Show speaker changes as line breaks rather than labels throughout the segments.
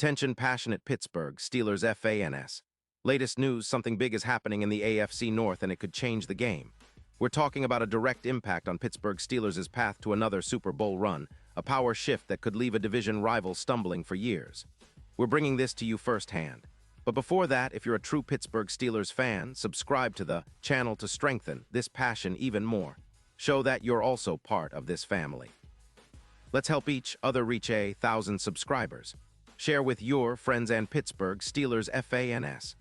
Attention passionate Pittsburgh Steelers fans. Latest news, something big is happening in the AFC North and it could change the game. We're talking about a direct impact on Pittsburgh Steelers' path to another Super Bowl run, a power shift that could leave a division rival stumbling for years. We're bringing this to you firsthand. But before that, if you're a true Pittsburgh Steelers fan, subscribe to the channel to strengthen this passion even more. Show that you're also part of this family. Let's help each other reach 1,000 subscribers. Share with your friends and Pittsburgh Steelers fans.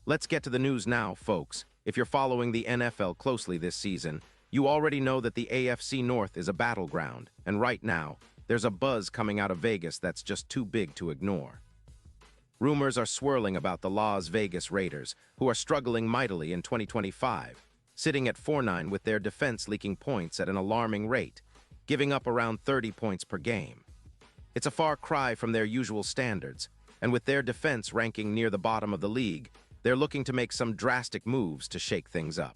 Let's get to the news now, folks. If you're following the NFL closely this season, you already know that the AFC North is a battleground, and right now, there's a buzz coming out of Vegas that's just too big to ignore. Rumors are swirling about the Las Vegas Raiders, who are struggling mightily in 2025, sitting at 4-9 with their defense leaking points at an alarming rate, giving up around 30 points per game. It's a far cry from their usual standards, and with their defense ranking near the bottom of the league, they're looking to make some drastic moves to shake things up.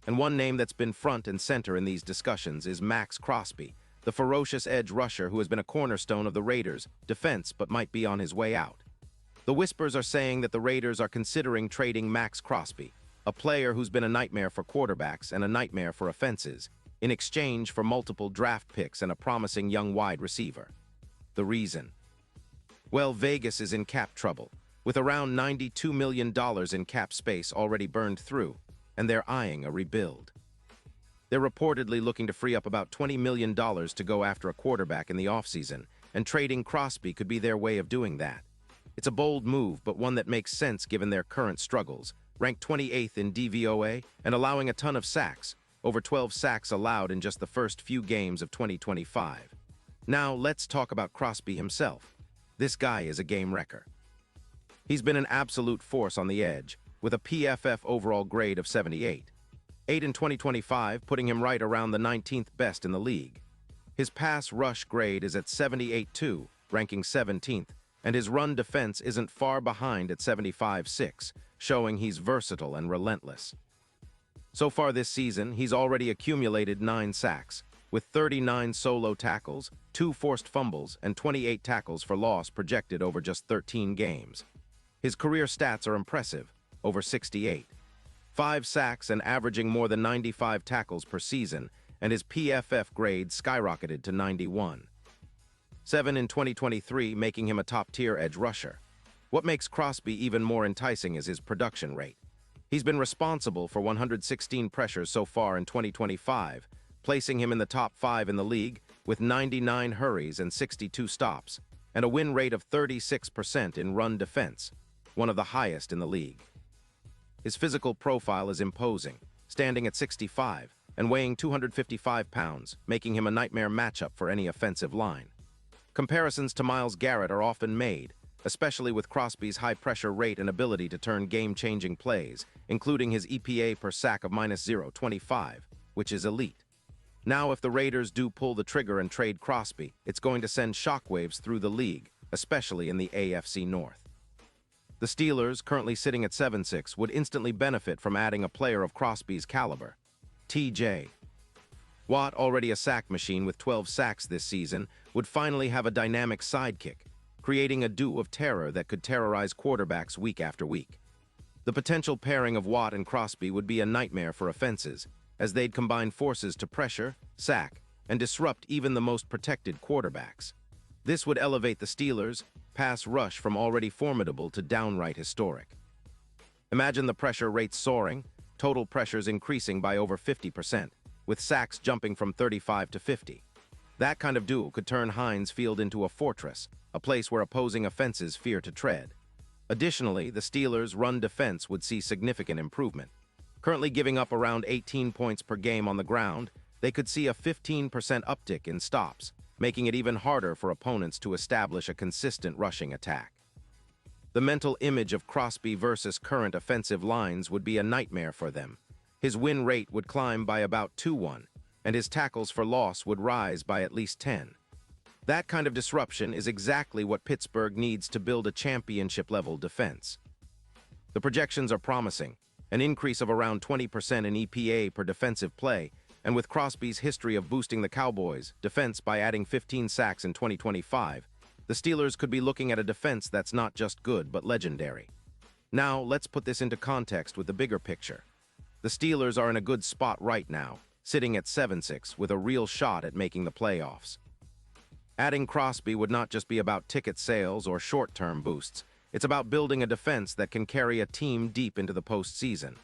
And one name that's been front and center in these discussions is Maxx Crosby, the ferocious edge rusher who has been a cornerstone of the Raiders' defense but might be on his way out. The whispers are saying that the Raiders are considering trading Maxx Crosby, a player who's been a nightmare for quarterbacks and a nightmare for offenses, in exchange for multiple draft picks and a promising young wide receiver. The reason? Well, Vegas is in cap trouble, with around $92 million in cap space already burned through, and they're eyeing a rebuild. They're reportedly looking to free up about $20 million to go after a quarterback in the offseason, and trading Crosby could be their way of doing that. It's a bold move, but one that makes sense given their current struggles, ranked 28th in DVOA and allowing a ton of sacks, over 12 sacks allowed in just the first few games of 2025. Now, let's talk about Crosby himself. This guy is a game wrecker. He's been an absolute force on the edge, with a PFF overall grade of 78. 8 in 2025, putting him right around the 19th best in the league. His pass rush grade is at 78-2, ranking 17th, and his run defense isn't far behind at 75-6, showing he's versatile and relentless. So far this season, he's already accumulated 9 sacks, with 39 solo tackles, 2 forced fumbles, and 28 tackles for loss projected over just 13 games. His career stats are impressive, over 68. 5 sacks and averaging more than 95 tackles per season, and his PFF grade skyrocketed to 91. 7 in 2023, making him a top-tier edge rusher. What makes Crosby even more enticing is his production rate. He's been responsible for 116 pressures so far in 2025, placing him in the top 5 in the league with 99 hurries and 62 stops, and a win rate of 36% in run defense, one of the highest in the league. His physical profile is imposing, standing at 65 and weighing 255 pounds, making him a nightmare matchup for any offensive line. Comparisons to Myles Garrett are often made, especially with Crosby's high-pressure rate and ability to turn game-changing plays, including his EPA per sack of -0.25, which is elite. Now, if the Raiders do pull the trigger and trade Crosby, it's going to send shockwaves through the league, especially in the AFC North. The Steelers, currently sitting at 7-6, would instantly benefit from adding a player of Crosby's caliber. T.J. Watt, already a sack machine with 12 sacks this season, would finally have a dynamic sidekick, creating a duo of terror that could terrorize quarterbacks week after week. The potential pairing of Watt and Crosby would be a nightmare for offenses, as they'd combine forces to pressure, sack, and disrupt even the most protected quarterbacks. This would elevate the Steelers' pass rush from already formidable to downright historic. Imagine the pressure rates soaring, total pressures increasing by over 50%, with sacks jumping from 35 to 50. That kind of duel could turn Heinz Field into a fortress, a place where opposing offenses fear to tread. Additionally, the Steelers' run defense would see significant improvement. Currently giving up around 18 points per game on the ground, they could see a 15% uptick in stops, making it even harder for opponents to establish a consistent rushing attack. The mental image of Crosby versus current offensive lines would be a nightmare for them. His win rate would climb by about 2-1, and his tackles for loss would rise by at least 10. That kind of disruption is exactly what Pittsburgh needs to build a championship-level defense. The projections are promising, an increase of around 20% in EPA per defensive play, and with Crosby's history of boosting the Cowboys' defense by adding 15 sacks in 2025, the Steelers could be looking at a defense that's not just good but legendary. Now, let's put this into context with the bigger picture. The Steelers are in a good spot right now, sitting at 7-6 with a real shot at making the playoffs. Adding Crosby would not just be about ticket sales or short-term boosts. It's about building a defense that can carry a team deep into the postseason.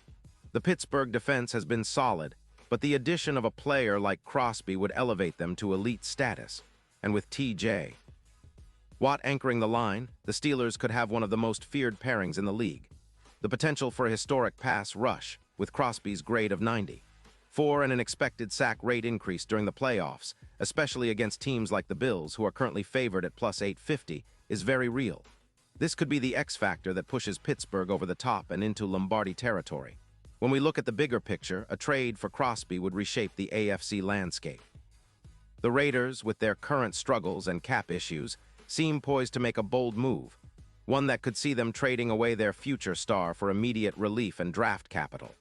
The Pittsburgh defense has been solid, but the addition of a player like Crosby would elevate them to elite status. And with T.J. Watt anchoring the line, the Steelers could have one of the most feared pairings in the league. The potential for a historic pass rush, with Crosby's grade of 90. And an expected sack rate increase during the playoffs, especially against teams like the Bills, who are currently favored at plus 850, is very real. This could be the X factor that pushes Pittsburgh over the top and into Lombardi territory. When we look at the bigger picture, a trade for Crosby would reshape the AFC landscape. The Raiders, with their current struggles and cap issues, seem poised to make a bold move, one that could see them trading away their future star for immediate relief and draft capital.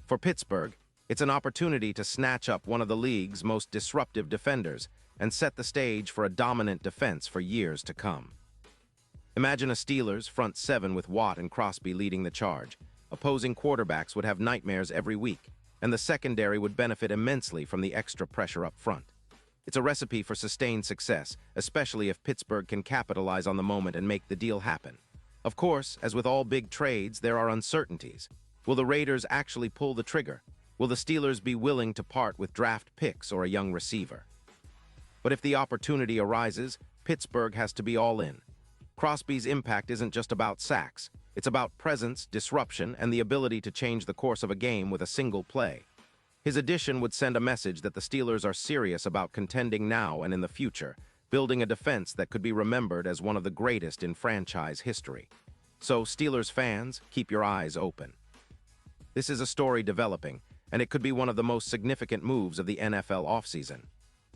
For Pittsburgh, it's an opportunity to snatch up one of the league's most disruptive defenders and set the stage for a dominant defense for years to come. Imagine a Steelers front seven with Watt and Crosby leading the charge. Opposing quarterbacks would have nightmares every week, and the secondary would benefit immensely from the extra pressure up front. It's a recipe for sustained success, especially if Pittsburgh can capitalize on the moment and make the deal happen. Of course, as with all big trades, there are uncertainties. Will the Raiders actually pull the trigger? Will the Steelers be willing to part with draft picks or a young receiver? But if the opportunity arises, Pittsburgh has to be all in. Crosby's impact isn't just about sacks. It's about presence, disruption, and the ability to change the course of a game with a single play. His addition would send a message that the Steelers are serious about contending now and in the future, building a defense that could be remembered as one of the greatest in franchise history. So, Steelers fans, keep your eyes open. This is a story developing, and it could be one of the most significant moves of the NFL offseason.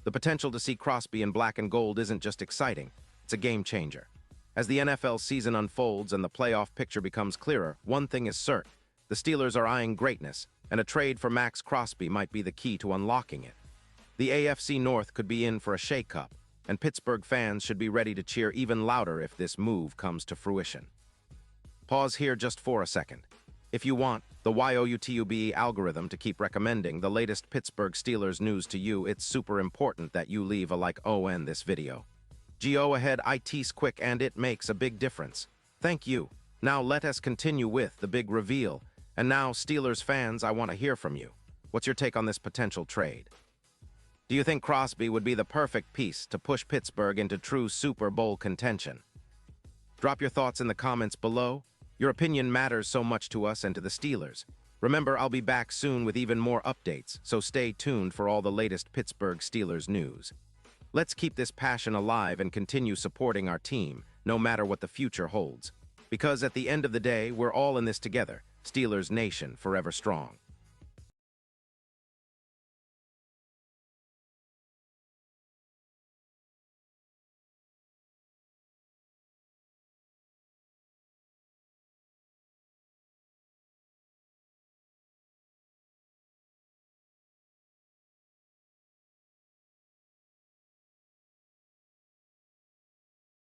The potential to see Crosby in black and gold isn't just exciting, it's a game changer. As the NFL season unfolds and the playoff picture becomes clearer, one thing is certain: the Steelers are eyeing greatness, and a trade for Maxx Crosby might be the key to unlocking it. The AFC North could be in for a shake-up, and Pittsburgh fans should be ready to cheer even louder if this move comes to fruition. Pause here just for a second. If you want the YouTube algorithm to keep recommending the latest Pittsburgh Steelers news to you, it's super important that you leave a like on this video. Go ahead, it's quick and it makes a big difference. Thank you. Now let us continue with the big reveal. And now, Steelers fans, I want to hear from you. What's your take on this potential trade? Do you think Crosby would be the perfect piece to push Pittsburgh into true Super Bowl contention? Drop your thoughts in the comments below. Your opinion matters so much to us and to the Steelers. Remember, I'll be back soon with even more updates, so stay tuned for all the latest Pittsburgh Steelers news. Let's keep this passion alive and continue supporting our team, no matter what the future holds. Because at the end of the day, we're all in this together. Steelers Nation forever strong.